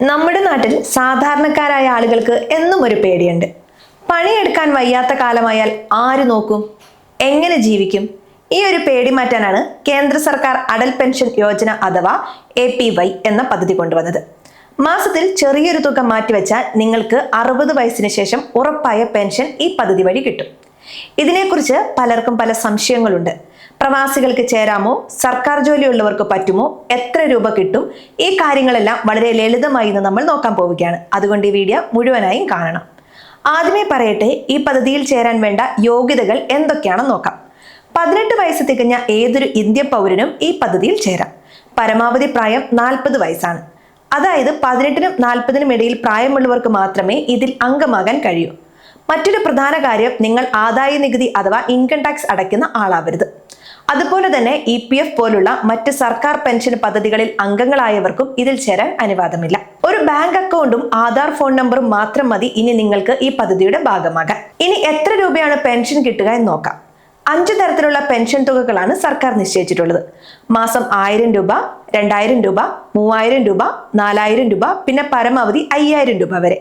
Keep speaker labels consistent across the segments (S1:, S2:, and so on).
S1: നമ്മുടെ നാട്ടിൽ സാധാരണക്കാരായ ആളുകൾക്ക് എന്നും ഒരു പേടിയുണ്ട്. പണിയെടുക്കാൻ വയ്യാത്ത കാലമായാൽ ആര് നോക്കും, എങ്ങനെ ജീവിക്കും? ഈ ഒരു പേടി മാറ്റാനാണ് കേന്ദ്ര സർക്കാർ അടൽ പെൻഷൻ യോജന അഥവാ APY എന്ന പദ്ധതി കൊണ്ടുവന്നത്. മാസത്തിൽ ചെറിയൊരു തുക മാറ്റിവെച്ചാൽ നിങ്ങൾക്ക് 60 വയസ്സിന് ശേഷം ഉറപ്പായ പെൻഷൻ ഈ പദ്ധതി വഴി കിട്ടും. ഇതിനെക്കുറിച്ച് പലർക്കും പല സംശയങ്ങളുണ്ട്. പ്രവാസികൾക്ക് ചേരാമോ, സർക്കാർ ജോലിയുള്ളവർക്ക് പറ്റുമോ, എത്ര രൂപ കിട്ടും? ഈ കാര്യങ്ങളെല്ലാം വളരെ ലളിതമായി നമ്മൾ നോക്കാൻ പോവുകയാണ്. അതുകൊണ്ട് ഈ വീഡിയോ മുഴുവനായും കാണണം. ആദ്യമേ പറയട്ടെ, ഈ പദ്ധതിയിൽ ചേരാൻ വേണ്ട യോഗ്യതകൾ എന്തൊക്കെയാണെന്ന് നോക്കാം. 18 വയസ്സ് തികഞ്ഞ ഏതൊരു ഇന്ത്യൻ പൗരനും ഈ പദ്ധതിയിൽ ചേരാം. പരമാവധി പ്രായം 40 വയസ്സാണ്. അതായത് 18നും 40നും ഇടയിൽ പ്രായമുള്ളവർക്ക് മാത്രമേ ഇതിൽ അംഗമാകാൻ കഴിയൂ. മറ്റൊരു പ്രധാന കാര്യം, നിങ്ങൾ ആദായ നികുതി അഥവാ ഇൻകം ടാക്സ് അടയ്ക്കുന്ന ആളാവരുത്. അതുപോലെ തന്നെ EPF പോലുള്ള മറ്റ് സർക്കാർ പെൻഷൻ പദ്ധതികളിൽ അംഗങ്ങളായവർക്കും ഇതിൽ ചേരാൻ അനുവാദമില്ല. ഒരു ബാങ്ക് അക്കൗണ്ടും ആധാർ ഫോൺ നമ്പറും മാത്രം മതി ഇനി നിങ്ങൾക്ക് ഈ പദ്ധതിയുടെ ഭാഗമാകാൻ. ഇനി എത്ര രൂപയാണ് പെൻഷൻ കിട്ടുക എന്ന് നോക്കാം. 5 തരത്തിലുള്ള പെൻഷൻ തുകകളാണ് സർക്കാർ നിശ്ചയിച്ചിട്ടുള്ളത്. മാസം 1000 രൂപ, 2000 രൂപ, 3000 രൂപ, 4000 രൂപ, പിന്നെ പരമാവധി 5000 രൂപ വരെ.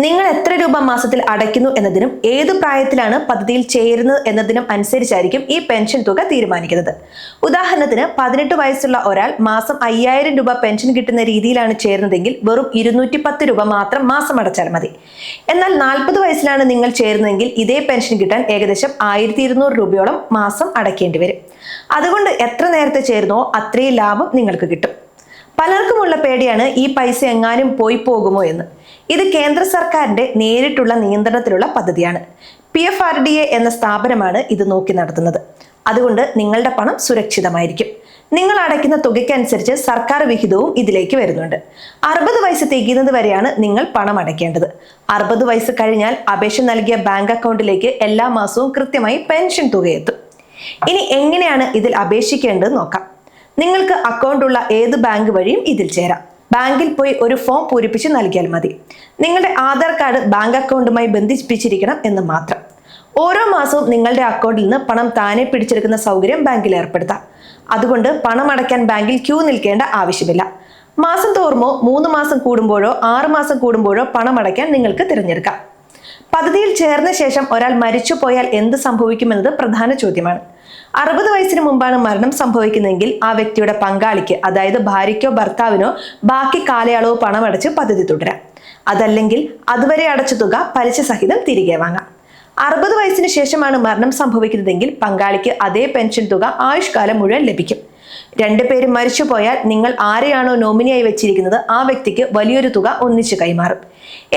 S1: നിങ്ങൾ എത്ര രൂപ മാസത്തിൽ അടയ്ക്കുന്നു എന്നതിനും ഏത് പ്രായത്തിലാണ് പദ്ധതിയിൽ ചേരുന്നത് എന്നതിനും അനുസരിച്ചായിരിക്കും ഈ പെൻഷൻ തുക തീരുമാനിക്കുന്നത്. ഉദാഹരണത്തിന് 18 വയസ്സുള്ള ഒരാൾ മാസം 5000 രൂപ പെൻഷൻ കിട്ടുന്ന രീതിയിലാണ് ചേരുന്നതെങ്കിൽ വെറും 210 രൂപ മാത്രം മാസം അടച്ചാൽ മതി. എന്നാൽ 40 വയസ്സിലാണ് നിങ്ങൾ ചേരുന്നതെങ്കിൽ ഇതേ പെൻഷൻ കിട്ടാൻ ഏകദേശം 1200 രൂപയോളം മാസം അടയ്ക്കേണ്ടി വരും. അതുകൊണ്ട് എത്ര നേരത്തെ ചേരുന്നോ അത്രയും ലാഭം നിങ്ങൾക്ക് കിട്ടും. പലർക്കുമുള്ള പേടിയാണ് ഈ പൈസ എങ്ങാനും പോയി പോകുമോ എന്ന്. ഇത് കേന്ദ്ര സർക്കാരിന്റെ നേരിട്ടുള്ള നിയന്ത്രണത്തിലുള്ള പദ്ധതിയാണ്. PFRDA എന്ന സ്ഥാപനമാണ് ഇത് നോക്കി നടത്തുന്നത്. അതുകൊണ്ട് നിങ്ങളുടെ പണം സുരക്ഷിതമായിരിക്കും. നിങ്ങൾ അടയ്ക്കുന്ന തുകയ്ക്കനുസരിച്ച് സർക്കാർ വിഹിതവും ഇതിലേക്ക് വരുന്നുണ്ട്. 60 വയസ്സ് തികയുന്നത് വരെയാണ് നിങ്ങൾ പണം അടയ്ക്കേണ്ടത്. 60 വയസ്സ് കഴിഞ്ഞാൽ അപേക്ഷ നൽകിയ ബാങ്ക് അക്കൗണ്ടിലേക്ക് എല്ലാ മാസവും കൃത്യമായി പെൻഷൻ തുക എത്തും. ഇനി എങ്ങനെയാണ് ഇതിൽ അപേക്ഷിക്കേണ്ടത് നോക്കാം. നിങ്ങൾക്ക് അക്കൗണ്ട് ഉള്ള ഏത് ബാങ്ക് വഴിയും ഇതിൽ ചേരാം. ബാങ്കിൽ പോയി ഒരു ഫോം പൂരിപ്പിച്ച് നൽകിയാൽ മതി. നിങ്ങളുടെ ആധാർ കാർഡ് ബാങ്ക് അക്കൗണ്ടുമായി ബന്ധിപ്പിച്ചിരിക്കണം എന്ന് മാത്രം. ഓരോ മാസവും നിങ്ങളുടെ അക്കൗണ്ടിൽ നിന്ന് പണം താനെ പിടിച്ചെടുക്കുന്ന സൗകര്യം ബാങ്കിൽ ഏർപ്പെടുത്താം. അതുകൊണ്ട് പണം അടയ്ക്കാൻ ബാങ്കിൽ ക്യൂ നിൽക്കേണ്ട ആവശ്യമില്ല. മാസം തോറുമോ 3 മാസം കൂടുമ്പോഴോ 6 മാസം കൂടുമ്പോഴോ പണം അടയ്ക്കാൻ നിങ്ങൾക്ക് തിരഞ്ഞെടുക്കാം. പദ്ധതിയിൽ ചേർന്ന ശേഷം ഒരാൾ മരിച്ചു പോയാൽ എന്ത് സംഭവിക്കുമെന്നത് പ്രധാന ചോദ്യമാണ്. 60 വയസ്സിന് മുമ്പാണ് മരണം സംഭവിക്കുന്നതെങ്കിൽ ആ വ്യക്തിയുടെ പങ്കാളിക്ക്, അതായത് ഭാര്യയ്ക്കോ ഭർത്താവിനോ ബാക്കി കാലയളവ് പണമടച്ച് പദ്ധതി തുടരാം. അതല്ലെങ്കിൽ അതുവരെ അടച്ച തുക പലിശ സഹിതം തിരികെ വാങ്ങാം. 60 വയസ്സിന് ശേഷമാണ് മരണം സംഭവിക്കുന്നതെങ്കിൽ പങ്കാളിക്ക് അതേ പെൻഷൻ തുക ആയുഷ്കാലം മുഴുവൻ ലഭിക്കും. 2 പേരും മരിച്ചു പോയാൽ നിങ്ങൾ ആരെയാണോ നോമിനിയായി വെച്ചിരിക്കുന്നത് ആ വ്യക്തിക്ക് വലിയൊരു തുക ഒന്നിച്ചു കൈമാറും.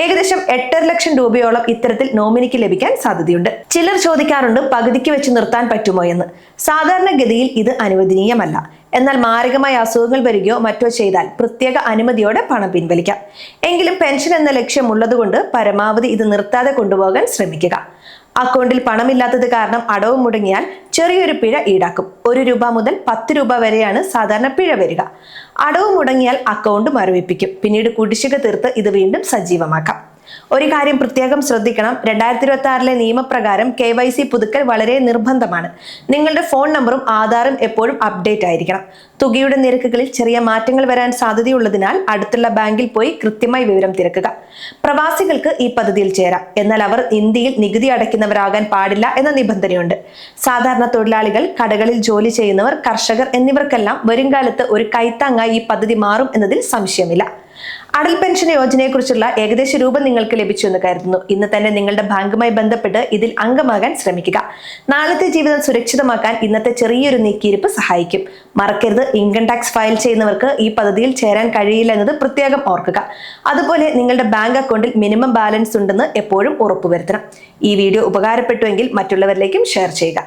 S1: ഏകദേശം 8.5 ലക്ഷം രൂപയോളം ഇത്തരത്തിൽ നോമിനിക്ക് ലഭിക്കാൻ സാധ്യതയുണ്ട്. ചിലർ ചോദിക്കാറുണ്ട്, പകുതിക്ക് വെച്ച് നിർത്താൻ പറ്റുമോ എന്ന്. സാധാരണഗതിയിൽ ഇത് അനുവദനീയമല്ല. എന്നാൽ മാരകമായ അസുഖങ്ങൾ വരികയോ മറ്റോ ചെയ്താൽ പ്രത്യേക അനുമതിയോടെ പണം പിൻവലിക്കാം. എങ്കിലും പെൻഷൻ എന്ന ലക്ഷ്യം ഉള്ളതുകൊണ്ട് പരമാവധി ഇത് നിർത്താതെ കൊണ്ടുപോകാൻ ശ്രമിക്കുക. അക്കൗണ്ടിൽ പണമില്ലാത്തത് കാരണം അടവ് മുടങ്ങിയാൽ ചെറിയൊരു പിഴ ഈടാക്കും. 1 രൂപ മുതൽ 10 രൂപ വരെയാണ് സാധാരണ പിഴ വരിക. അടവ് മുടങ്ങിയാൽ അക്കൗണ്ട് മരവിപ്പിക്കും. പിന്നീട് കുടിശ്ശിക തീർത്ത് ഇത് വീണ്ടും സജീവമാക്കാം. ഒരു കാര്യം പ്രത്യേകം ശ്രദ്ധിക്കണം. 2026 നിയമപ്രകാരം KYC പുതുക്കൽ വളരെ നിർബന്ധമാണ്. നിങ്ങളുടെ ഫോൺ നമ്പറും ആധാറും എപ്പോഴും അപ്ഡേറ്റ് ആയിരിക്കണം. തുകയുടെ നിരക്കുകളിൽ ചെറിയ മാറ്റങ്ങൾ വരാൻ സാധ്യതയുള്ളതിനാൽ അടുത്തുള്ള ബാങ്കിൽ പോയി കൃത്യമായി വിവരം തിരക്കുക. പ്രവാസികൾക്ക് ഈ പദ്ധതിയിൽ ചേരാം. എന്നാൽ അവർ ഇന്ത്യയിൽ നികുതി അടയ്ക്കുന്നവരാകാൻ പാടില്ല എന്ന നിബന്ധനയുണ്ട്. സാധാരണ തൊഴിലാളികൾ, കടകളിൽ ജോലി ചെയ്യുന്നവർ, കർഷകർ എന്നിവർക്കെല്ലാം വരുംകാലത്ത് ഒരു കൈത്താങ്ങായി ഈ പദ്ധതി മാറും എന്നതിൽ സംശയമില്ല. അടൽ പെൻഷൻ യോജനയെക്കുറിച്ചുള്ള ഏകദേശ രൂപം നിങ്ങൾക്ക് ലഭിച്ചു എന്ന് കരുതുന്നു. ഇന്ന് തന്നെ നിങ്ങളുടെ ബാങ്കുമായി ബന്ധപ്പെട്ട് ഇതിൽ അംഗമാകാൻ ശ്രമിക്കുക. നാളത്തെ ജീവിതം സുരക്ഷിതമാക്കാൻ ഇന്നത്തെ ചെറിയൊരു നീക്കിയിരിപ്പ് സഹായിക്കും. മറക്കരുത്, ഇൻകം ടാക്സ് ഫയൽ ചെയ്യുന്നവർക്ക് ഈ പദ്ധതിയിൽ ചേരാൻ കഴിയില്ല എന്നത് പ്രത്യേകം ഓർക്കുക. അതുപോലെ നിങ്ങളുടെ ബാങ്ക് അക്കൗണ്ടിൽ മിനിമം ബാലൻസ് ഉണ്ടെന്ന് എപ്പോഴും ഉറപ്പുവരുത്തണം. ഈ വീഡിയോ ഉപകാരപ്പെട്ടുവെങ്കിൽ മറ്റുള്ളവരിലേക്കും ഷെയർ ചെയ്യുക.